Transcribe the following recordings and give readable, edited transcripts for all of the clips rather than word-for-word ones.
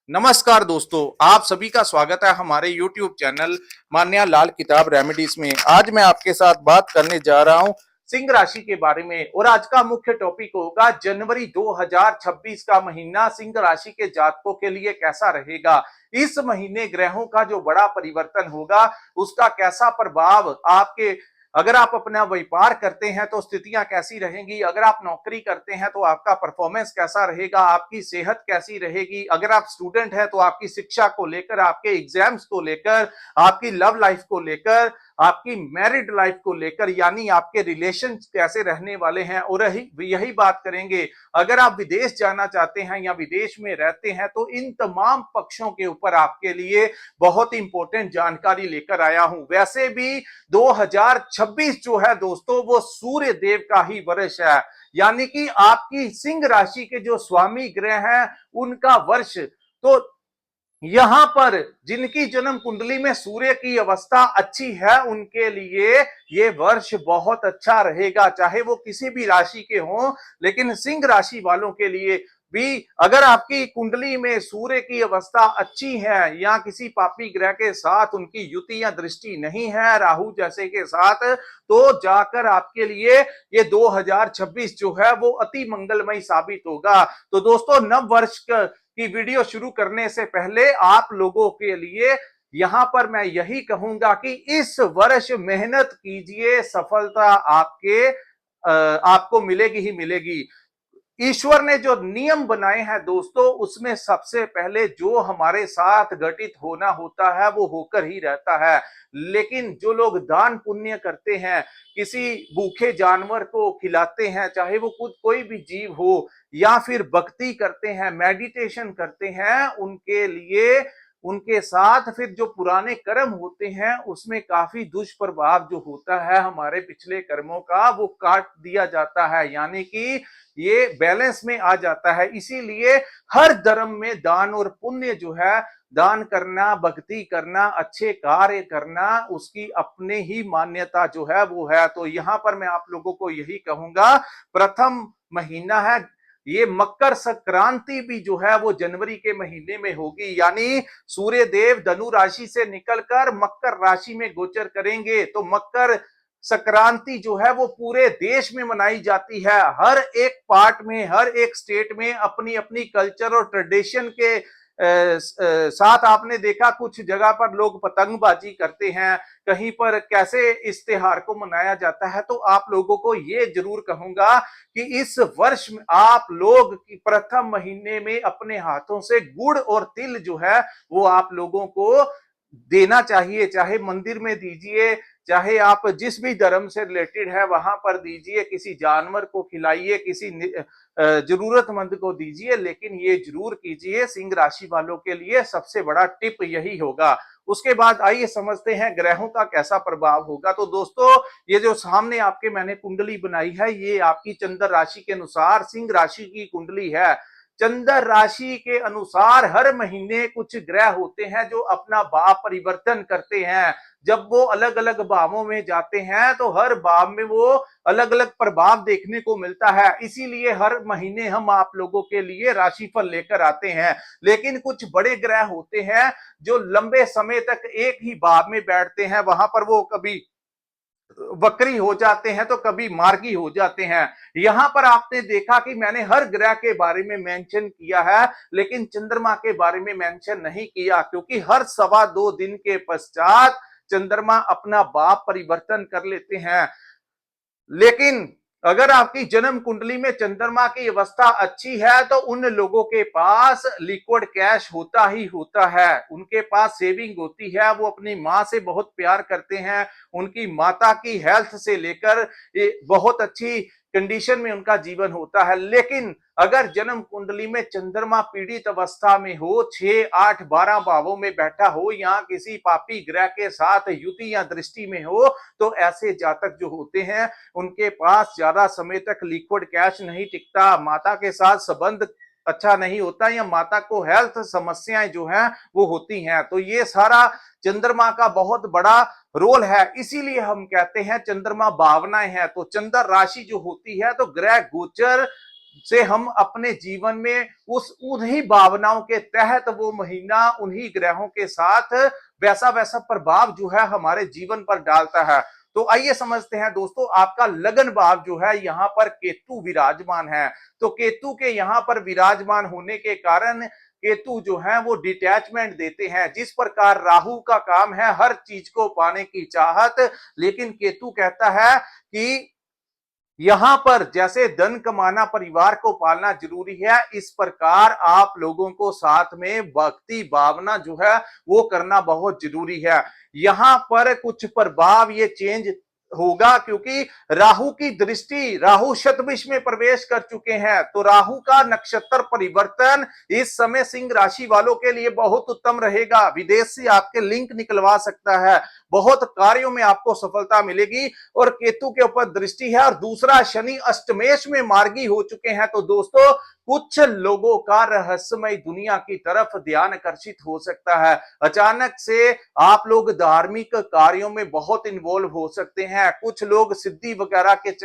नमस्कार दोस्तों, आप सभी का स्वागत है हमारे YouTube चैनल मान्या लाल किताब रेमेडीज में। आज मैं आपके साथ बात करने जा रहा हूं सिंह राशि के बारे में और आज का मुख्य टॉपिक होगा जनवरी 2026 का महीना सिंह राशि के जातकों के लिए कैसा रहेगा। इस महीने ग्रहों का जो बड़ा परिवर्तन होगा उसका कैसा प्रभाव आपके, अगर आप अपना व्यापार करते हैं तो स्थितियां कैसी रहेंगी, अगर आप नौकरी करते हैं तो आपका परफॉर्मेंस कैसा रहेगा, आपकी सेहत कैसी रहेगी, अगर आप स्टूडेंट हैं तो आपकी शिक्षा को लेकर, आपके एग्जाम्स को लेकर, आपकी लव लाइफ को लेकर, आपकी मैरिड लाइफ को लेकर, यानी आपके रिलेशन कैसे रहने वाले हैं। और यही बात करेंगे अगर आप विदेश जाना चाहते हैं या विदेश में रहते हैं तो इन तमाम पक्षों के ऊपर आपके लिए बहुत इंपॉर्टेंट जानकारी लेकर आया हूं। वैसे भी 2026 जो है दोस्तों वो सूर्य देव का ही वर्ष है, यानी कि आपकी सिंह राशि के जो स्वामी ग्रह हैं उनका वर्ष। तो यहां पर जिनकी जन्म कुंडली में सूर्य की अवस्था अच्छी है उनके लिए ये वर्ष बहुत अच्छा रहेगा, चाहे वो किसी भी राशि के हों। लेकिन सिंह राशि वालों के लिए भी अगर आपकी कुंडली में सूर्य की अवस्था अच्छी है या किसी पापी ग्रह के साथ उनकी युति या दृष्टि नहीं है राहु जैसे के साथ, तो जाकर आपके लिए ये 2026 जो है वो अति मंगलमय साबित होगा। तो दोस्तों, नव वर्ष की वीडियो शुरू करने से पहले आप लोगों के लिए यहां पर मैं यही कहूंगा कि इस वर्ष मेहनत कीजिए, सफलता आपको मिलेगी ही मिलेगी। ईश्वर ने जो नियम बनाए हैं दोस्तों उसमें सबसे पहले जो हमारे साथ घटित होना होता है वो होकर ही रहता है। लेकिन जो लोग दान पुण्य करते हैं, किसी भूखे जानवर को खिलाते हैं, चाहे वो खुद कोई भी जीव हो, या फिर भक्ति करते हैं, मेडिटेशन करते हैं, उनके लिए उनके साथ फिर जो पुराने कर्म होते हैं उसमें काफी दुष्प्रभाव जो होता है हमारे पिछले कर्मों का वो काट दिया जाता है, यानी कि ये बैलेंस में आ जाता है। इसीलिए हर धर्म में दान और पुण्य जो है, दान करना, भक्ति करना, अच्छे कार्य करना, उसकी अपने ही मान्यता जो है वो है। तो यहां पर मैं आप लोगों को यही कहूंगा, प्रथम महीना है, ये मकर संक्रांति भी जो है वो जनवरी के महीने में होगी, यानी सूर्य देव धनु राशि से निकलकर मकर राशि में गोचर करेंगे। तो मकर संक्रांति जो है वो पूरे देश में मनाई जाती है। हर एक पार्ट में, हर एक स्टेट में अपनी अपनी कल्चर और ट्रेडिशन के साथ आपने देखा कुछ जगह पर लोग पतंगबाजी करते हैं, कहीं पर कैसे इस त्योहार को मनाया जाता है। तो आप लोगों को ये जरूर कहूंगा कि इस वर्ष में आप लोग की प्रथम महीने में अपने हाथों से गुड़ और तिल जो है वो आप लोगों को देना चाहिए, चाहे मंदिर में दीजिए, चाहे आप जिस भी धर्म से रिलेटेड है वहां पर दीजिए, किसी जानवर को खिलाइए, किसी जरूरतमंद को दीजिए, लेकिन ये जरूर कीजिए। सिंह राशि वालों के लिए सबसे बड़ा टिप यही होगा। उसके बाद आइए समझते हैं ग्रहों का कैसा प्रभाव होगा। तो दोस्तों, ये जो सामने आपके मैंने कुंडली बनाई है ये आपकी चंद्र राशि के अनुसार सिंह राशि की कुंडली है। चंद्र राशि के अनुसार हर महीने कुछ ग्रह होते हैं जो अपना भाव परिवर्तन करते हैं। जब वो अलग अलग भावों में जाते हैं तो हर भाव में वो अलग अलग प्रभाव देखने को मिलता है। इसीलिए हर महीने हम आप लोगों के लिए राशिफल लेकर आते हैं। लेकिन कुछ बड़े ग्रह होते हैं जो लंबे समय तक एक ही भाव में बैठते हैं, वहां पर वो कभी वक्री हो जाते हैं तो कभी मार्गी हो जाते हैं। यहां पर आपने देखा कि मैंने हर ग्रह के बारे में मेंशन किया है लेकिन चंद्रमा के बारे में मेंशन नहीं किया, क्योंकि हर 2.25 दिन के पश्चात चंद्रमा अपना भाव परिवर्तन कर लेते हैं। लेकिन अगर आपकी जन्म कुंडली में चंद्रमा की अवस्था अच्छी है तो उन लोगों के पास लिक्विड कैश होता ही होता है, उनके पास सेविंग होती है, वो अपनी माँ से बहुत प्यार करते हैं, उनकी माता की हेल्थ से लेकर बहुत अच्छी कंडीशन में उनका जीवन होता है। लेकिन अगर जन्म कुंडली में चंद्रमा पीड़ित अवस्था में हो, 6, 8, 12 भावों में बैठा हो या किसी पापी ग्रह के साथ युति या दृष्टि में हो, तो ऐसे जातक जो होते हैं उनके पास ज्यादा समय तक लिक्विड कैश नहीं टिकता, माता के साथ संबंध अच्छा नहीं होता या माता को हेल्थ समस्याएं जो हैं वो होती हैं। तो ये सारा चंद्रमा का बहुत बड़ा रोल है। इसीलिए हम कहते हैं चंद्रमा भावनाएं हैं। तो चंद्र राशि जो होती है तो ग्रह गोचर से हम अपने जीवन में उस उन्हीं भावनाओं के तहत वो महीना उन्हीं ग्रहों के साथ वैसा वैसा प्रभाव जो है हमारे जीवन पर डालता है। तो आइए समझते हैं दोस्तों, आपका लगन भाव जो है यहाँ पर केतु विराजमान है। तो केतु के यहाँ पर विराजमान होने के कारण केतु जो है वो डिटैचमेंट देते हैं। जिस प्रकार राहु का काम है हर चीज को पाने की चाहत, लेकिन केतु कहता है कि यहां पर जैसे धन कमाना, परिवार को पालना जरूरी है, इस प्रकार आप लोगों को साथ में भक्ति भावना जो है वो करना बहुत जरूरी है। यहां पर कुछ प्रभाव ये चेंज होगा क्योंकि राहु की दृष्टि, राहु शतभिष में प्रवेश कर चुके हैं। तो राहु का नक्षत्र परिवर्तन इस समय सिंह राशि वालों के लिए बहुत उत्तम रहेगा। विदेश से आपके लिंक निकलवा सकता है, बहुत कार्यों में आपको सफलता मिलेगी। और केतु के ऊपर दृष्टि है और दूसरा शनि अष्टमेश में मार्गी हो चुके हैं। तो दोस्तों कुछ लोगों का रहस्यमय दुनिया की तरफ ध्यान आकर्षित हो सकता है। अचानक से आप लोग धार्मिक कार्यों में बहुत इन्वॉल्व हो सकते हैं। कुछ लोग सिद्धि वगैरह के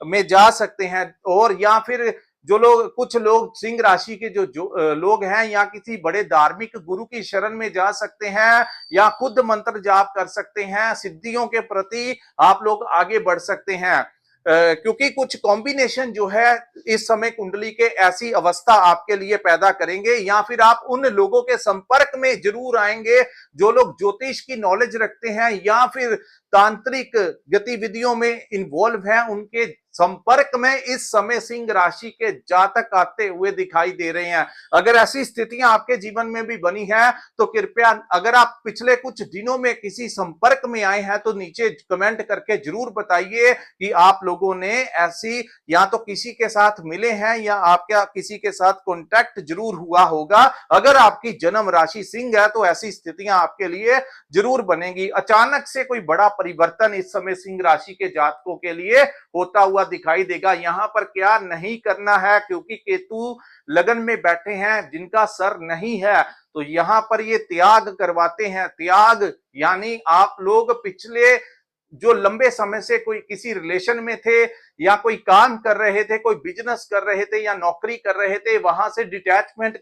में जा सकते हैं। और या फिर जो लोग, कुछ लोग सिंह राशि के जो लोग हैं या किसी बड़े धार्मिक गुरु की शरण में जा सकते हैं या खुद मंत्र जाप कर सकते हैं। सिद्धियों के प्रति आप लोग आगे बढ़ सकते हैं क्योंकि कुछ कॉम्बिनेशन जो है इस समय कुंडली के ऐसी अवस्था आपके लिए पैदा करेंगे। या फिर आप उन लोगों के संपर्क में जरूर आएंगे जो लोग ज्योतिष की नॉलेज रखते हैं या फिर तांत्रिक गतिविधियों में इन्वॉल्व हैं, उनके संपर्क में इस समय सिंह राशि के जातक आते हुए दिखाई दे रहे हैं। अगर ऐसी स्थितियां आपके जीवन में भी बनी है तो कृपया, अगर आप पिछले कुछ दिनों में किसी संपर्क में आए हैं तो नीचे कमेंट करके जरूर बताइए कि आप लोगों ने ऐसी, या तो किसी के साथ मिले हैं या आपका किसी के साथ कांटेक्ट जरूर हुआ होगा। अगर आपकी जन्म राशि सिंह है तो ऐसी स्थितियां आपके लिए जरूर बनेगी। अचानक से कोई बड़ा परिवर्तन इस समय सिंह राशि के जातकों के लिए होता हुआ दिखाई देगा। यहां पर क्या नहीं करना है, क्योंकि केतु लगन में बैठे हैं जिनका सर नहीं है, तो यहां पर ये त्याग करवाते हैं। त्याग यानी आप लोग पिछले जो लंबे समय से कोई किसी रिलेशन में थे या कोई काम कर रहे थे, कोई बिजनेस कर रहे थे या नौकरी कर रहे थे, वहां से डिटैचमेंट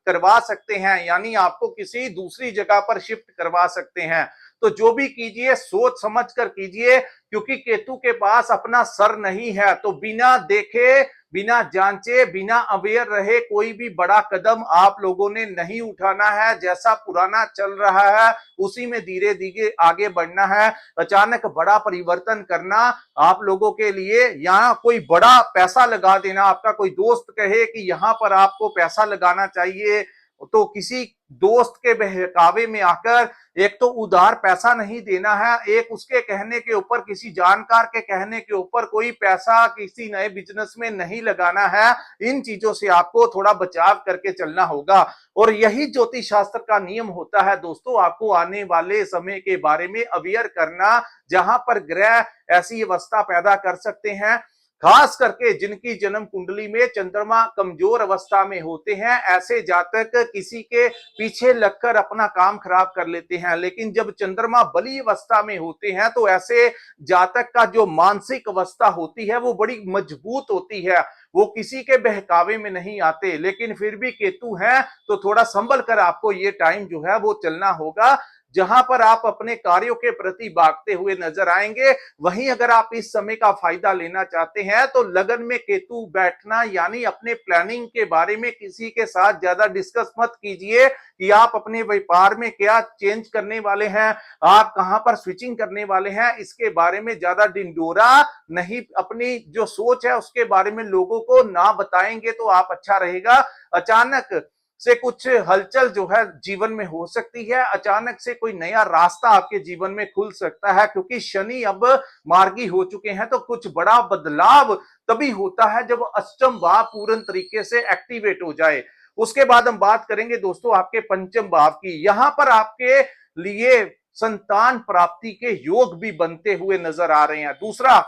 करवा सकते हैं, यानी आपको किसी दूसरी जगह पर शिफ्ट करवा सकते हैं। तो जो भी कीजिए सोच समझ कर कीजिए, क्योंकि केतु के पास अपना सर नहीं है। तो बिना देखे, बिना जांचे, बिना अवेयर रहे कोई भी बड़ा कदम आप लोगों ने नहीं उठाना है। जैसा पुराना चल रहा है उसी में धीरे धीरे आगे बढ़ना है। अचानक बड़ा परिवर्तन करना आप लोगों के लिए, यहाँ कोई बड़ा पैसा लगा देना, आपका कोई दोस्त कहे कि यहाँ पर आपको पैसा लगाना चाहिए, तो किसी दोस्त के बहकावे में आकर एक तो उधार पैसा नहीं देना है, एक उसके कहने के ऊपर, किसी जानकार के कहने के ऊपर कोई पैसा किसी नए बिजनेस में नहीं लगाना है। इन चीजों से आपको थोड़ा बचाव करके चलना होगा। और यही ज्योतिष शास्त्र का नियम होता है दोस्तों, आपको आने वाले समय के बारे में अवेयर करना, जहां पर ग्रह ऐसी अवस्था पैदा कर सकते हैं, खास करके जिनकी जन्म कुंडली में चंद्रमा कमजोर अवस्था में होते हैं। ऐसे जातक किसी के पीछे लगकर अपना काम खराब कर लेते हैं, लेकिन जब चंद्रमा बली अवस्था में होते हैं तो ऐसे जातक का जो मानसिक अवस्था होती है वो बड़ी मजबूत होती है। वो किसी के बहकावे में नहीं आते, लेकिन फिर भी केतु है तो थोड़ा संभल कर आपको ये टाइम जो है वो चलना होगा, जहां पर आप अपने कार्यों के प्रति भागते हुए नजर आएंगे। वहीं अगर आप इस समय का फायदा लेना चाहते हैं तो लगन में केतु बैठना, यानी अपने प्लानिंग के बारे में किसी के साथ ज्यादा डिस्कस मत कीजिए कि आप अपने व्यापार में क्या चेंज करने वाले हैं, आप कहां पर स्विचिंग करने वाले हैं। इसके बारे में ज्यादा डिंडोरा नहीं, अपनी जो सोच है उसके बारे में लोगों को ना बताएंगे तो आप अच्छा रहेगा। अचानक से कुछ हलचल जो है जीवन में हो सकती है, अचानक से कोई नया रास्ता आपके जीवन में खुल सकता है, क्योंकि शनि अब मार्गी हो चुके हैं। तो कुछ बड़ा बदलाव तभी होता है जब अष्टम भाव पूर्ण तरीके से एक्टिवेट हो जाए। उसके बाद हम बात करेंगे दोस्तों आपके पंचम भाव की। यहां पर आपके लिए संतान प्राप्ति के योग भी बनते हुए नजर आ रहे हैं। दूसरा,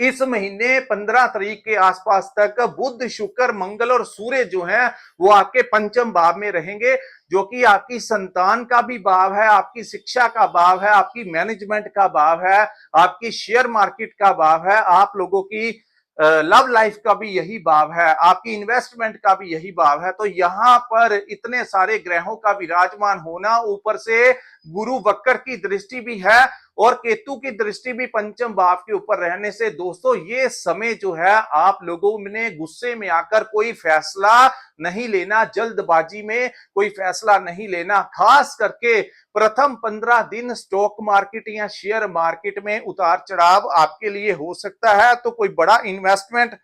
इस महीने 15 तारीख के आसपास तक बुध, शुक्र, मंगल और सूर्य जो हैं वो आपके पंचम भाव में रहेंगे, जो कि आपकी संतान का भी भाव है, आपकी शिक्षा का भाव है, आपकी मैनेजमेंट का भाव है, आपकी शेयर मार्केट का भाव है, आप लोगों की लव लाइफ का भी यही भाव है, आपकी इन्वेस्टमेंट का भी यही भाव है। तो यहां पर इतने सारे ग्रहों का विराजमान होना, ऊपर से गुरु वक्र की दृष्टि भी है और केतु की दृष्टि भी पंचम भाव के ऊपर रहने से दोस्तों ये समय जो है आप लोगों ने गुस्से में आकर कोई फैसला नहीं लेना, जल्दबाजी में कोई फैसला नहीं लेना। खास करके प्रथम 15 दिन स्टॉक मार्केट या शेयर मार्केट में उतार चढ़ाव आपके लिए हो सकता है, तो कोई बड़ा इन्वेस्टमेंट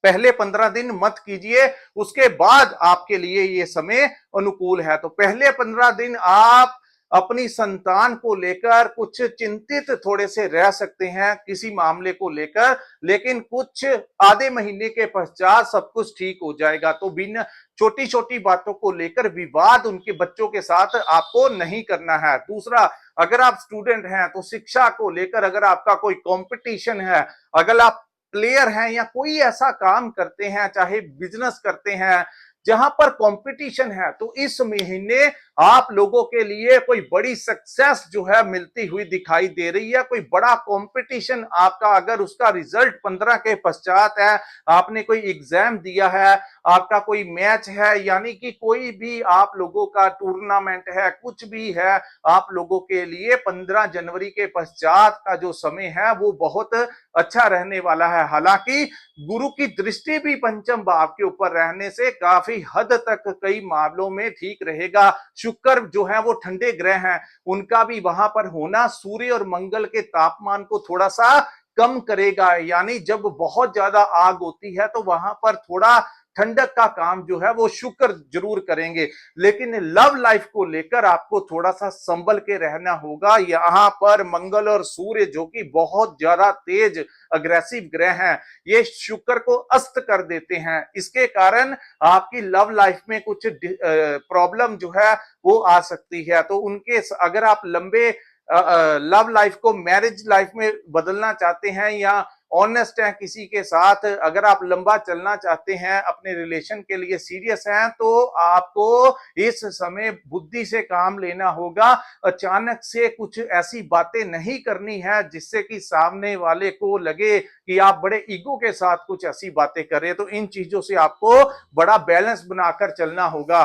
पहले 15 दिन मत कीजिए, उसके बाद आपके लिए ये समय अनुकूल है। तो पहले 15 दिन आप अपनी संतान को लेकर कुछ चिंतित थोड़े से रह सकते हैं किसी मामले को लेकर, लेकिन कुछ आधे महीने के पश्चात सब कुछ ठीक हो जाएगा। तो बिना छोटी छोटी बातों को लेकर विवाद उनके बच्चों के साथ आपको नहीं करना है। दूसरा, अगर आप स्टूडेंट हैं तो शिक्षा को लेकर अगर आपका कोई कंपटीशन है, अगर आप प्लेयर हैं या कोई ऐसा काम करते हैं, चाहे बिजनेस करते हैं जहां पर कंपटीशन है, तो इस महीने आप लोगों के लिए कोई बड़ी सक्सेस जो है मिलती हुई दिखाई दे रही है। कोई बड़ा कंपटीशन आपका अगर उसका रिजल्ट 15 के पश्चात है, आपने कोई एग्जाम दिया है, आपका कोई मैच है, यानी कि कोई भी आप लोगों का टूर्नामेंट है, कुछ भी है, आप लोगों के लिए 15 जनवरी के पश्चात का जो समय है वो बहुत अच्छा रहने वाला है। हालांकि गुरु की दृष्टि भी पंचम भाव के ऊपर रहने से काफी हद तक कई मामलों में ठीक रहेगा। शुक्र जो है वो ठंडे ग्रह हैं, उनका भी वहां पर होना सूर्य और मंगल के तापमान को थोड़ा सा कम करेगा। यानी जब बहुत ज्यादा आग होती है तो वहां पर थोड़ा ठंडक का काम जो है वो शुक्र जरूर करेंगे, लेकिन लव लाइफ को लेकर आपको थोड़ा सा संभल के रहना होगा। यहां पर मंगल और सूर्य जो कि बहुत ज्यादा तेज अग्रेसिव ग्रह हैं, ये शुक्र को अस्त कर देते हैं। इसके कारण आपकी लव लाइफ में कुछ प्रॉब्लम जो है वो आ सकती है। तो उनके अगर आप लंबे लव लाइफ को मैरिज लाइफ में बदलना चाहते हैं या ऑनेस्ट हैं किसी के साथ, अगर आप लंबा चलना चाहते हैं, अपने रिलेशन के लिए सीरियस हैं, तो आपको इस समय बुद्धि से काम लेना होगा। अचानक से कुछ ऐसी बातें नहीं करनी है जिससे कि सामने वाले को लगे कि आप बड़े ईगो के साथ कुछ ऐसी बातें करें। तो इन चीजों से आपको बड़ा बैलेंस बनाकर चलना होगा।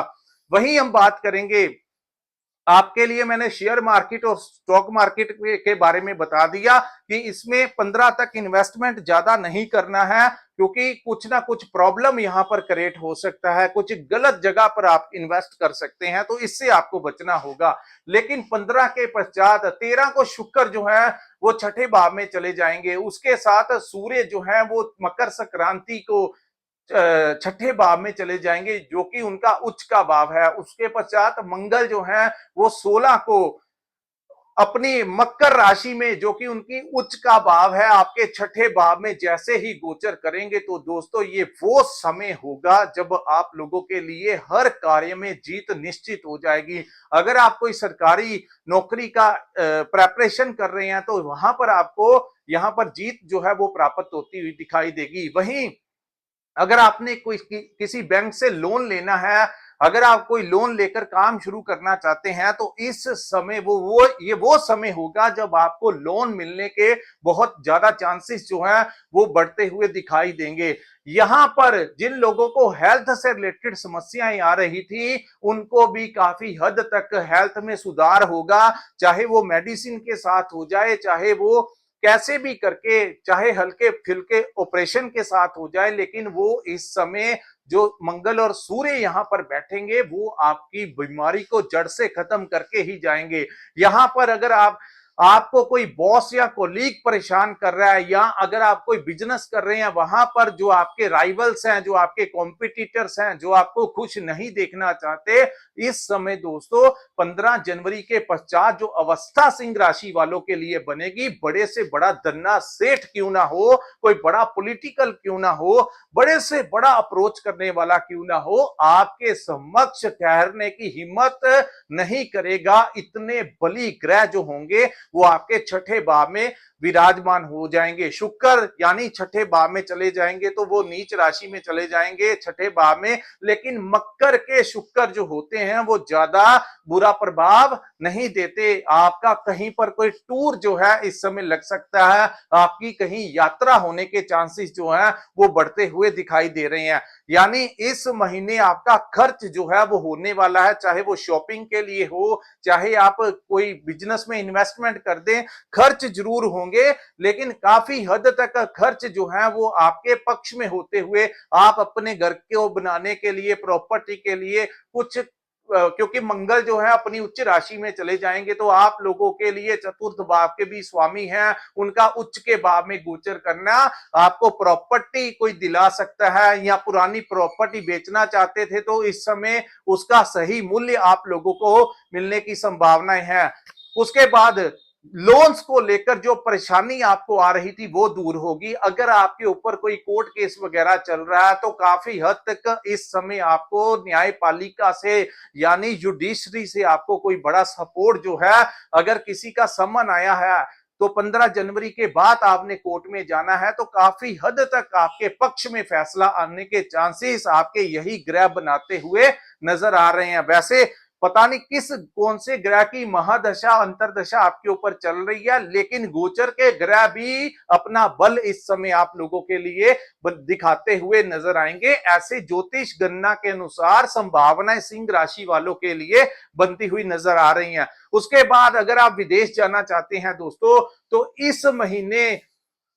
वहीं हम बात करेंगे, आपके लिए मैंने शेयर मार्केट और स्टॉक मार्केट के बारे में बता दिया कि इसमें 15 तक इन्वेस्टमेंट ज्यादा नहीं करना है, क्योंकि कुछ ना कुछ प्रॉब्लम यहां पर क्रिएट हो सकता है, कुछ गलत जगह पर आप इन्वेस्ट कर सकते हैं, तो इससे आपको बचना होगा। लेकिन 15 के पश्चात 13 को शुक्र जो है वो छठे भाव में चले जाएंगे, उसके साथ सूर्य जो है वो मकर संक्रांति को छठे भाव में चले जाएंगे जो कि उनका उच्च का भाव है। उसके पश्चात मंगल जो है वो 16 को अपनी मकर राशि में जो कि उनकी उच्च का भाव है आपके छठे भाव में जैसे ही गोचर करेंगे, तो दोस्तों ये वो समय होगा जब आप लोगों के लिए हर कार्य में जीत निश्चित हो जाएगी। अगर आप कोई सरकारी नौकरी का प्रेपरेशन कर रहे हैं तो वहां पर आपको यहां पर जीत जो है वो प्राप्त होती हुई दिखाई देगी। वहीं अगर आपने कोई किसी बैंक से लोन लेना है, अगर आप कोई लोन लेकर काम शुरू करना चाहते हैं, तो इस समय वो समय होगा जब आपको लोन मिलने के बहुत ज्यादा चांसेस जो है वो बढ़ते हुए दिखाई देंगे। यहां पर जिन लोगों को हेल्थ से रिलेटेड समस्याएं आ रही थी, उनको भी काफी हद तक हेल्थ में सुधार होगा, चाहे वो मेडिसिन के साथ हो जाए, चाहे वो कैसे भी करके, चाहे हल्के फिल्के ऑपरेशन के साथ हो जाए, लेकिन वो इस समय जो मंगल और सूर्य यहां पर बैठेंगे वो आपकी बीमारी को जड़ से खत्म करके ही जाएंगे। यहां पर अगर आपको कोई बॉस या कोलीग परेशान कर रहा है, या अगर आप कोई बिजनेस कर रहे हैं, वहां पर जो आपके राइवल्स हैं, जो आपके कॉम्पिटिटर्स हैं, जो आपको खुश नहीं देखना चाहते, इस समय दोस्तों 15 जनवरी के पश्चात जो अवस्था सिंह राशि वालों के लिए बनेगी, बड़े से बड़ा धन्ना सेठ क्यों ना हो, कोई बड़ा पॉलिटिकल क्यों ना हो, बड़े से बड़ा अप्रोच करने वाला क्यों ना हो, आपके समक्ष ठहरने की हिम्मत नहीं करेगा। इतने बली ग्रह जो होंगे वो आपके छठे भाव में विराजमान हो जाएंगे। शुक्र यानी छठे भाव में चले जाएंगे तो वो नीच राशि में चले जाएंगे छठे भाव में, लेकिन मकर के शुक्र जो होते हैं वो ज्यादा बुरा प्रभाव नहीं देते। आपका कहीं पर कोई टूर जो है इस समय लग सकता है, आपकी कहीं यात्रा होने के चांसेस जो है वो बढ़ते हुए दिखाई दे रहे हैं। यानी इस महीने आपका खर्च जो है वो होने वाला है, चाहे वो शॉपिंग के लिए हो, चाहे आप कोई बिजनेस में इन्वेस्टमेंट कर दें, खर्च जरूर होंगे, लेकिन काफी हद तक खर्च जो है वो आपके पक्ष में होते हुए आप अपने घर को बनाने के लिए, प्रॉपर्टी के लिए कुछ, क्योंकि मंगल जो है अपनी उच्च राशि में चले जाएंगे तो आप लोगों के लिए चतुर्थ भाव के भी स्वामी हैं, उनका उच्च के भाव में गोचर करना आपको प्रॉपर्टी कोई दिला सकता है, या पुरानी प्रॉपर्टी बेचना चाहते थे तो इस समय उसका सही मूल्य आप लोगों को मिलने की संभावनाएं हैं। उसके बाद लोन्स को लेकर जो परेशानी आपको आ रही थी वो दूर होगी। अगर आपके ऊपर कोई कोर्ट केस वगैरह चल रहा है तो काफी हद तक इस समय आपको न्यायपालिका से यानी जुडिशरी से आपको कोई बड़ा सपोर्ट जो है, अगर किसी का समन आया है तो 15 जनवरी के बाद आपने कोर्ट में जाना है तो काफी हद तक आपके पक्ष में फैसला आने के चांसेस आपके यही ग्रह बनाते हुए नजर आ रहे हैं। वैसे पता नहीं किस कौन से ग्रह की महादशा अंतरदशा आपके ऊपर चल रही है, लेकिन गोचर के ग्रह भी अपना बल इस समय आप लोगों के लिए दिखाते हुए नजर आएंगे। ऐसे ज्योतिष गणना के अनुसार संभावनाएं सिंह राशि वालों के लिए बनती हुई नजर आ रही हैं। उसके बाद अगर आप विदेश जाना चाहते हैं दोस्तों, तो इस महीने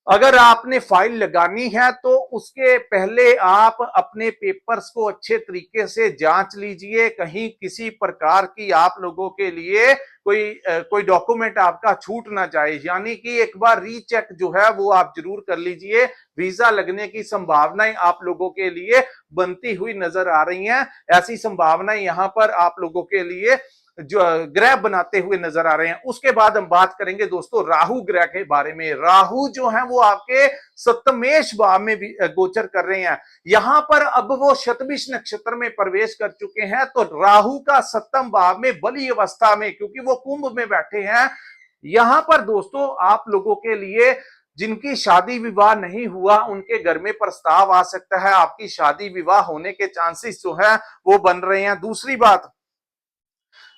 अगर आपने फाइल लगानी है तो उसके पहले आप अपने पेपर्स को अच्छे तरीके से जांच लीजिए, कहीं किसी प्रकार की आप लोगों के लिए कोई डॉक्यूमेंट आपका छूट ना जाए। यानी कि एक बार रीचेक जो है वो आप जरूर कर लीजिए। वीजा लगने की संभावनाएं आप लोगों के लिए बनती हुई नजर आ रही हैं। ऐसी संभावनाएं यहां पर आप लोगों के लिए जो ग्रह बनाते हुए नजर आ रहे हैं। उसके बाद हम बात करेंगे दोस्तों राहु ग्रह के बारे में। राहु जो है वो आपके सप्तमेश भाव में भी गोचर कर रहे हैं। यहां पर अब वो शतभिष नक्षत्र में प्रवेश कर चुके हैं, तो राहु का सप्तम भाव में बली अवस्था में, क्योंकि वो कुंभ में बैठे हैं, यहां पर दोस्तों आप लोगों के लिए जिनकी शादी विवाह नहीं हुआ उनके घर में प्रस्ताव आ सकता है, आपकी शादी विवाह होने के चांसेस जो है वो बन रहे हैं। दूसरी बात,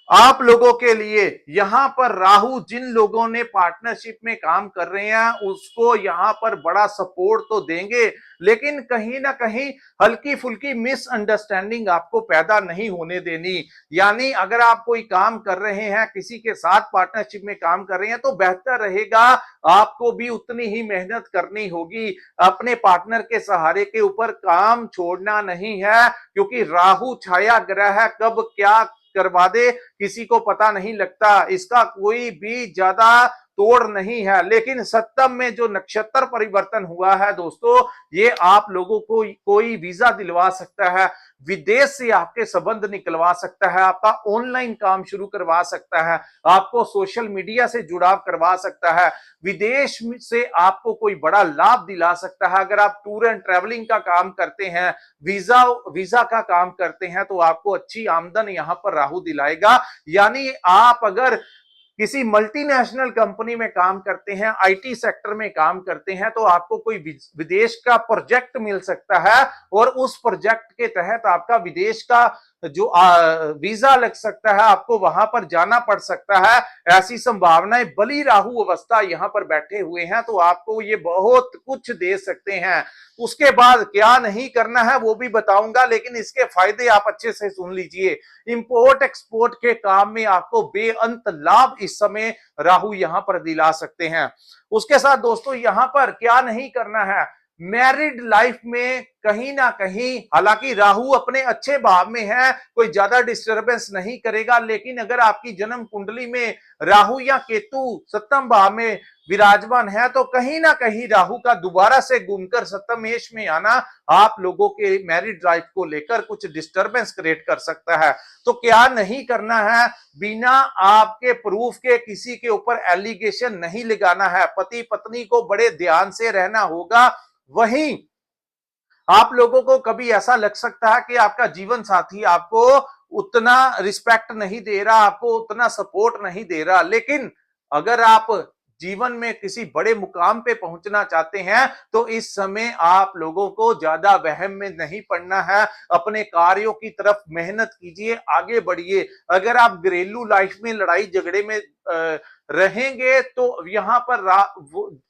आप लोगों के लिए यहां पर राहु जिन लोगों ने पार्टनरशिप में काम कर रहे हैं उसको यहां पर बड़ा सपोर्ट तो देंगे, लेकिन कहीं ना कहीं हल्की फुल्की मिसअंडरस्टैंडिंग आपको पैदा नहीं होने देनी। यानी अगर आप कोई काम कर रहे हैं, किसी के साथ पार्टनरशिप में काम कर रहे हैं, तो बेहतर रहेगा आपको भी उतनी ही मेहनत करनी होगी। अपने पार्टनर के सहारे के ऊपर काम छोड़ना नहीं है, क्योंकि राहु छाया ग्रह है, कब क्या करवा दे किसी को पता नहीं लगता, इसका कोई भी ज्यादा तोड़ नहीं है। लेकिन सप्तम में जो नक्षत्र परिवर्तन हुआ है दोस्तों, ये आप लोगों को कोई वीजा दिलवा सकता है, विदेश से आपके संबंध निकलवा सकता है, आपका ऑनलाइन काम शुरू करवा सकता है, आपको सोशल मीडिया से जुड़ाव करवा सकता है, विदेश से आपको कोई बड़ा लाभ दिला सकता है। अगर आप टूर एंड ट्रेवलिंग का काम करते हैं, वीजा का काम करते हैं, तो आपको अच्छी आमदन यहां पर राहु दिलाएगा। यानी आप अगर किसी मल्टीनेशनल कंपनी में काम करते हैं, आईटी सेक्टर में काम करते हैं, तो आपको कोई विदेश का प्रोजेक्ट मिल सकता है और उस प्रोजेक्ट के तहत आपका विदेश का जो वीजा लग सकता है, आपको वहां पर जाना पड़ सकता है। ऐसी संभावनाएं, बली राहु अवस्था यहां पर बैठे हुए हैं, तो आपको ये बहुत कुछ दे सकते हैं। उसके बाद क्या नहीं करना है वो भी बताऊंगा, लेकिन इसके फायदे आप अच्छे से सुन लीजिए। इंपोर्ट एक्सपोर्ट के काम में आपको बेअंत लाभ इस समय राहु यहां पर दिला सकते हैं। उसके साथ दोस्तों यहां पर क्या नहीं करना है, मैरिड लाइफ में कहीं ना कहीं, हालांकि राहु अपने अच्छे भाव में है, कोई ज्यादा डिस्टरबेंस नहीं करेगा, लेकिन अगर आपकी जन्म कुंडली में राहु या केतु सप्तम भाव में विराजमान है, तो कहीं ना कहीं राहु का दोबारा से घूमकर सप्तमेश में आना आप लोगों के मैरिड लाइफ को लेकर कुछ डिस्टरबेंस क्रिएट कर सकता है। तो क्या नहीं करना है, बिना आपके प्रूफ के किसी के ऊपर एलिगेशन नहीं लगाना है, पति पत्नी को बड़े ध्यान से रहना होगा। वहीं आप लोगों को कभी ऐसा लग सकता है कि आपका जीवन साथी आपको उतना रिस्पेक्ट नहीं दे रहा, आपको उतना सपोर्ट नहीं दे रहा, लेकिन अगर आप जीवन में किसी बड़े मुकाम पे पहुंचना चाहते हैं तो इस समय आप लोगों को ज्यादा वहम में नहीं पड़ना है। अपने कार्यों की तरफ मेहनत कीजिए, आगे बढ़िए। अगर आप घरेलू लाइफ में लड़ाई झगड़े में रहेंगे तो यहाँ पर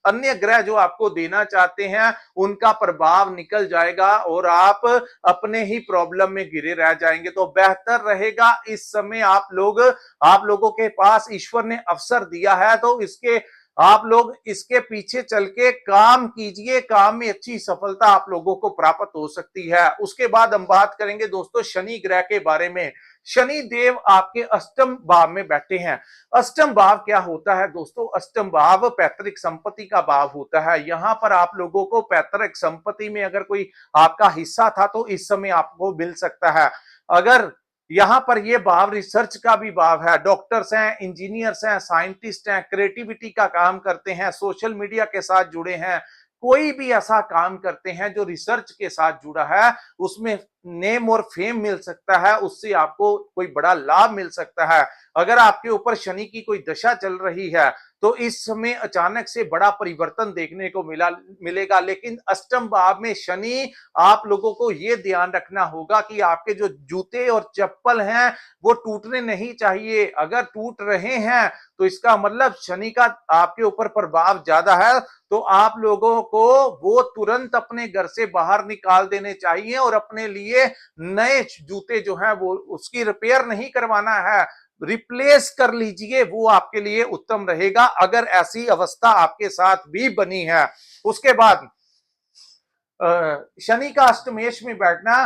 अन्य ग्रह जो आपको देना चाहते हैं उनका प्रभाव निकल जाएगा और आप अपने ही प्रॉब्लम में घिरे रह जाएंगे। तो बेहतर रहेगा इस समय आप लोगों के पास ईश्वर ने अवसर दिया है तो इसके आप लोग इसके पीछे चल के काम कीजिए, काम में अच्छी सफलता आप लोगों को प्राप्त हो सकती है। उसके बाद हम बात करेंगे दोस्तों शनि ग्रह के बारे में। शनि देव आपके अष्टम भाव में बैठे हैं। अष्टम भाव क्या होता है दोस्तों? अष्टम भाव पैतृक संपत्ति का भाव होता है। यहां पर आप लोगों को पैतृक संपत्ति में अगर कोई आपका हिस्सा था तो इस समय आपको मिल सकता है। अगर यहां पर ये भाव रिसर्च का भी भाव है, डॉक्टर्स हैं, इंजीनियर्स हैं, साइंटिस्ट हैं, क्रिएटिविटी का काम करते हैं, सोशल मीडिया के साथ जुड़े हैं, कोई भी ऐसा काम करते हैं जो रिसर्च के साथ जुड़ा है, उसमें नेम और फेम मिल सकता है, उससे आपको कोई बड़ा लाभ मिल सकता है। अगर आपके ऊपर शनि की कोई दशा चल रही है तो इस समय अचानक से बड़ा परिवर्तन देखने को मिलेगा। लेकिन अष्टम भाव में शनि, आप लोगों को यह ध्यान रखना होगा कि आपके जो जूते और चप्पल हैं वो टूटने नहीं चाहिए। अगर टूट रहे हैं तो इसका मतलब शनि का आपके ऊपर प्रभाव ज्यादा है, तो आप लोगों को वो तुरंत अपने घर से बाहर निकाल देने चाहिए और अपने लिए नए जूते जो हैं वो उसकी रिपेयर नहीं करवाना है, रिप्लेस कर लीजिए, वो आपके लिए उत्तम रहेगा अगर ऐसी अवस्था आपके साथ भी बनी है। उसके बाद शनि का अष्टमेश में बैठना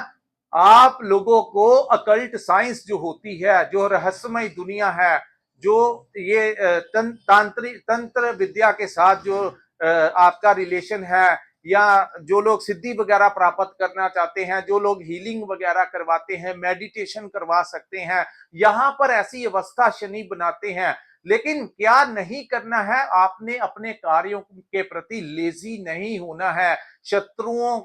आप लोगों को अकल्ट साइंस जो होती है, जो रहस्यमय दुनिया है, जो ये तंत्र विद्या के साथ जो आपका रिलेशन है, या जो लोग सिद्धि वगैरह प्राप्त करना चाहते हैं, जो लोग हीलिंग वगैरह करवाते हैं, मेडिटेशन करवा सकते हैं, यहां पर ऐसी अवस्था शनि बनाते हैं। लेकिन क्या नहीं करना है, आपने अपने कार्यों के प्रति लेजी नहीं होना है। शत्रुओं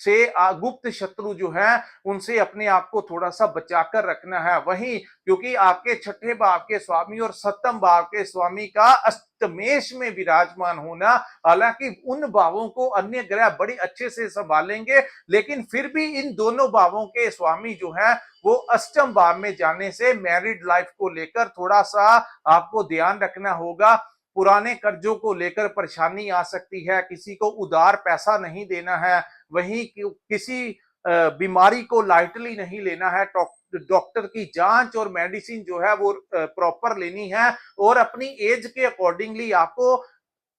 से गुप्त शत्रु जो है उनसे अपने आप को थोड़ा सा बचाकर रखना है। वहीं क्योंकि आपके छठे भाव के स्वामी और सप्तम भाव के स्वामी का अष्टमेश में विराजमान होना, हालांकि उन भावों को अन्य ग्रह बड़े अच्छे से संभालेंगे, लेकिन फिर भी इन दोनों भावों के स्वामी जो है वो अष्टम भाव में जाने से मैरिड लाइफ को लेकर थोड़ा सा आपको ध्यान रखना होगा। पुराने कर्जों को लेकर परेशानी आ सकती है, किसी को उधार पैसा नहीं देना है, वहीं किसी बीमारी को लाइटली नहीं लेना है, डॉक्टर की जांच और मेडिसिन जो है वो प्रॉपर लेनी है, और अपनी एज के अकॉर्डिंगली आपको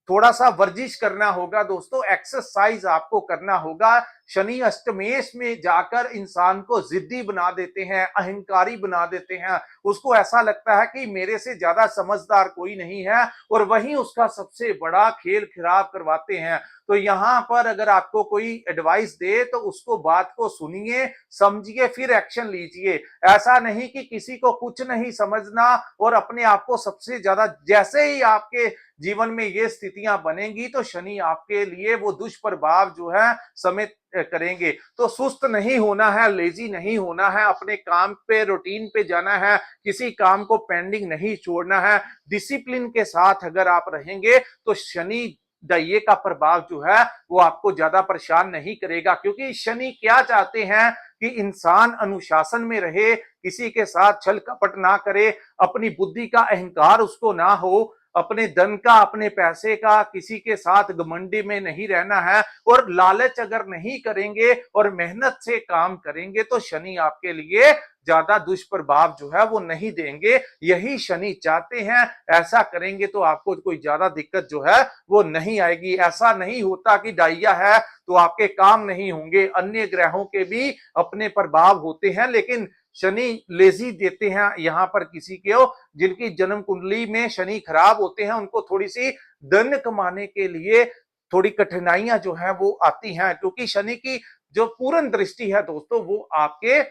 थोड़ा सा वर्जिश करना होगा दोस्तों, एक्सरसाइज आपको करना होगा। शनि अष्टमेश में जाकर इंसान को जिद्दी बना देते हैं, अहंकारी बना देते हैं, उसको ऐसा लगता है कि मेरे से ज्यादा समझदार कोई नहीं है, और वहीं उसका सबसे बड़ा खेल खराब करवाते हैं। तो यहां पर अगर आपको कोई एडवाइस दे तो उसको बात को सुनिए, समझिए, फिर एक्शन लीजिए। ऐसा नहीं कि किसी को कुछ नहीं समझना और अपने आप को सबसे ज्यादा, जैसे ही आपके जीवन में ये स्थितियां बनेंगी तो शनि आपके लिए वो दुष्प्रभाव जो है समेत करेंगे। तो सुस्त नहीं होना है, लेजी नहीं होना है, अपने काम पे, रूटीन पे जाना है, किसी काम को पेंडिंग नहीं छोड़ना है। डिसिप्लिन के साथ अगर आप रहेंगे तो शनि दैये का प्रभाव जो है वो आपको ज्यादा परेशान नहीं करेगा, क्योंकि शनि क्या चाहते हैं कि इंसान अनुशासन में रहे, किसी के साथ छल कपट ना करे, अपनी बुद्धि का अहंकार उसको ना हो, अपने धन का, अपने पैसे का किसी के साथ घमंडी में नहीं रहना है, और लालच अगर नहीं करेंगे और मेहनत से काम करेंगे तो शनि आपके लिए ज्यादा दुष्प्रभाव जो है वो नहीं देंगे। यही शनि चाहते हैं, ऐसा करेंगे तो आपको कोई ज्यादा दिक्कत जो है वो नहीं आएगी। ऐसा नहीं होता कि डाइया है तो आपके काम नहीं होंगे, अन्य ग्रहों के भी अपने प्रभाव होते हैं, लेकिन शनि लेजी देते हैं यहाँ पर किसी के जिनकी जन्म कुंडली में शनि खराब होते हैं, उनको थोड़ी सी धन कमाने के लिए थोड़ी कठिनाइयां जो है वो आती हैं, क्योंकि शनि की जो पूर्ण दृष्टि है दोस्तों वो आपके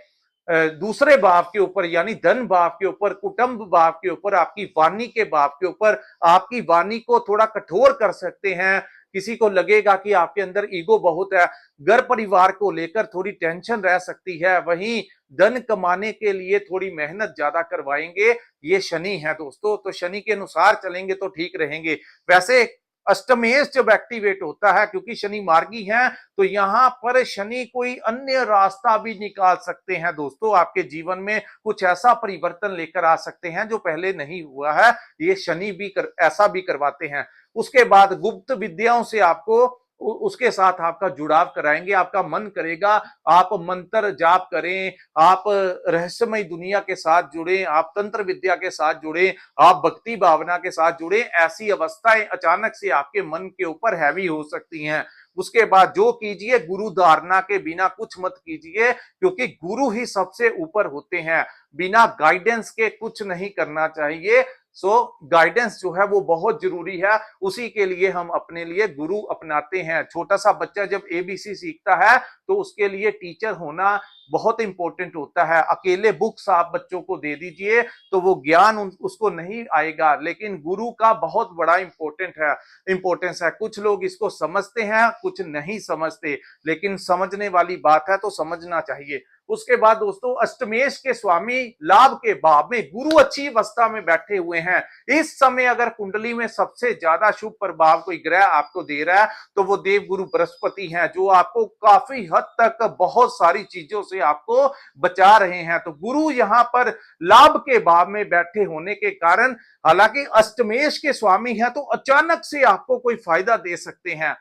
दूसरे भाव के ऊपर, यानी धन भाव के ऊपर, कुटुंब भाव के ऊपर, आपकी वाणी के भाव के ऊपर, आपकी वाणी को थोड़ा कठोर कर सकते हैं, किसी को लगेगा कि आपके अंदर ईगो बहुत है, घर परिवार को लेकर थोड़ी टेंशन रह सकती है, वहीं धन कमाने के लिए थोड़ी मेहनत ज्यादा करवाएंगे। ये शनि है दोस्तों, तो शनि के अनुसार चलेंगे तो ठीक रहेंगे। वैसे अष्टमेश जब एक्टिवेट होता है, क्योंकि शनि मार्गी है, तो यहां पर शनि कोई अन्य रास्ता भी निकाल सकते हैं दोस्तों, आपके जीवन में कुछ ऐसा परिवर्तन लेकर आ सकते हैं जो पहले नहीं हुआ है। ये शनि भी ऐसा भी करवाते हैं। उसके बाद गुप्त विद्याओं से आपको उसके साथ आपका जुड़ाव कराएंगे। आपका मन करेगा आप मंत्र जाप करें, आप रहस्यमय दुनिया के साथ जुड़े, आप तंत्र विद्या के साथ जुड़े, आप भक्ति भावना के साथ जुड़े। ऐसी अवस्थाएं अचानक से आपके मन के ऊपर हैवी हो सकती हैं। उसके बाद जो कीजिए गुरु धारणा के बिना कुछ मत कीजिए, क्योंकि गुरु ही सबसे ऊपर होते हैं। बिना गाइडेंस के कुछ नहीं करना चाहिए। सो गाइडेंस जो है वो बहुत जरूरी है, उसी के लिए हम अपने लिए गुरु अपनाते हैं। छोटा सा बच्चा जब एबीसी सीखता है तो उसके लिए टीचर होना बहुत इंपॉर्टेंट होता है। अकेले बुक्स आप बच्चों को दे दीजिए तो वो ज्ञान उसको नहीं आएगा, लेकिन गुरु का बहुत बड़ा इंपॉर्टेंस है। कुछ लोग इसको समझते हैं, कुछ नहीं समझते, लेकिन समझने वाली बात है तो समझना चाहिए। उसके बाद दोस्तों अष्टमेश के स्वामी लाभ के भाव में गुरु अच्छी अवस्था में बैठे हुए हैं। इस समय अगर कुंडली में सबसे ज्यादा शुभ प्रभाव कोई ग्रह आपको दे रहा है तो वो देव गुरु बृहस्पति हैं, जो आपको काफी हद तक बहुत सारी चीजों से आपको बचा रहे हैं। तो गुरु यहां पर लाभ के भाव में बैठे होने के कारण, हालांकि अष्टमेश के स्वामी हैं, तो अचानक से आपको कोई फायदा दे सकते हैं,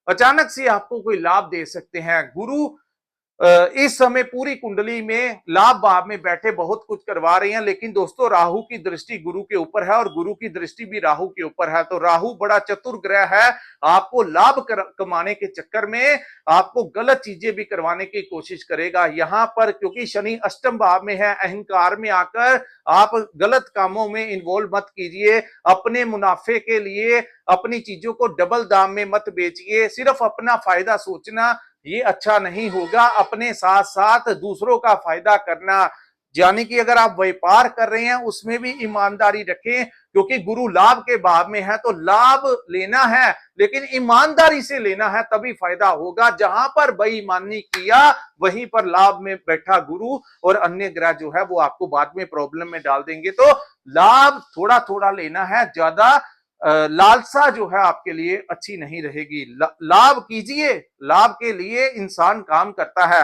अचानक से आपको कोई लाभ दे सकते हैं। गुरु इस समय पूरी कुंडली में लाभ भाव में बैठे बहुत कुछ करवा रहे हैं, लेकिन दोस्तों राहु की दृष्टि गुरु के ऊपर है और गुरु की दृष्टि भी राहु के ऊपर है। तो राहु बड़ा चतुर ग्रह है, आपको लाभ कमाने के चक्कर में आपको गलत चीजें भी करवाने की कोशिश करेगा। यहां पर क्योंकि शनि अष्टम भाव में है, अहंकार में आकर आप गलत कामों में इन्वॉल्व मत कीजिए। अपने मुनाफे के लिए अपनी चीजों को डबल दाम में मत बेचिए। सिर्फ अपना फायदा सोचना ये अच्छा नहीं होगा। अपने साथ साथ दूसरों का फायदा करना, यानी कि अगर आप व्यापार कर रहे हैं उसमें भी ईमानदारी रखें, क्योंकि गुरु लाभ के भाव में है। तो लाभ लेना है लेकिन ईमानदारी से लेना है, तभी फायदा होगा। जहां पर बेईमानी किया वहीं पर लाभ में बैठा गुरु और अन्य ग्रह जो है वो आपको बाद में प्रॉब्लम में डाल देंगे। तो लाभ थोड़ा थोड़ा लेना है, ज्यादा लालसा जो है आपके लिए अच्छी नहीं रहेगी। लाभ कीजिए, लाभ के लिए इंसान काम करता है,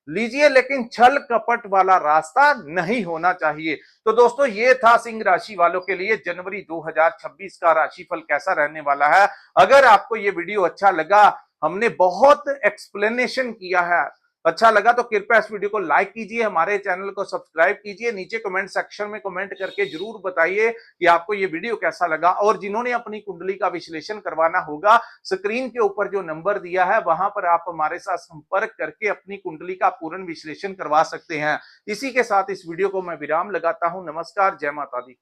लीजिए, लेकिन छल कपट वाला रास्ता नहीं होना चाहिए। तो दोस्तों ये था सिंह राशि वालों के लिए जनवरी 2026 का राशिफल कैसा रहने वाला है। अगर आपको ये वीडियो अच्छा लगा, हमने बहुत एक्सप्लेनेशन किया है, अच्छा लगा तो कृपया इस वीडियो को लाइक कीजिए, हमारे चैनल को सब्सक्राइब कीजिए, नीचे कमेंट सेक्शन में कमेंट करके जरूर बताइए कि आपको ये वीडियो कैसा लगा। और जिन्होंने अपनी कुंडली का विश्लेषण करवाना होगा, स्क्रीन के ऊपर जो नंबर दिया है वहां पर आप हमारे साथ संपर्क करके अपनी कुंडली का पूर्ण विश्लेषण करवा सकते हैं। इसी के साथ इस वीडियो को मैं विराम लगाता हूं। नमस्कार, जय माता दी।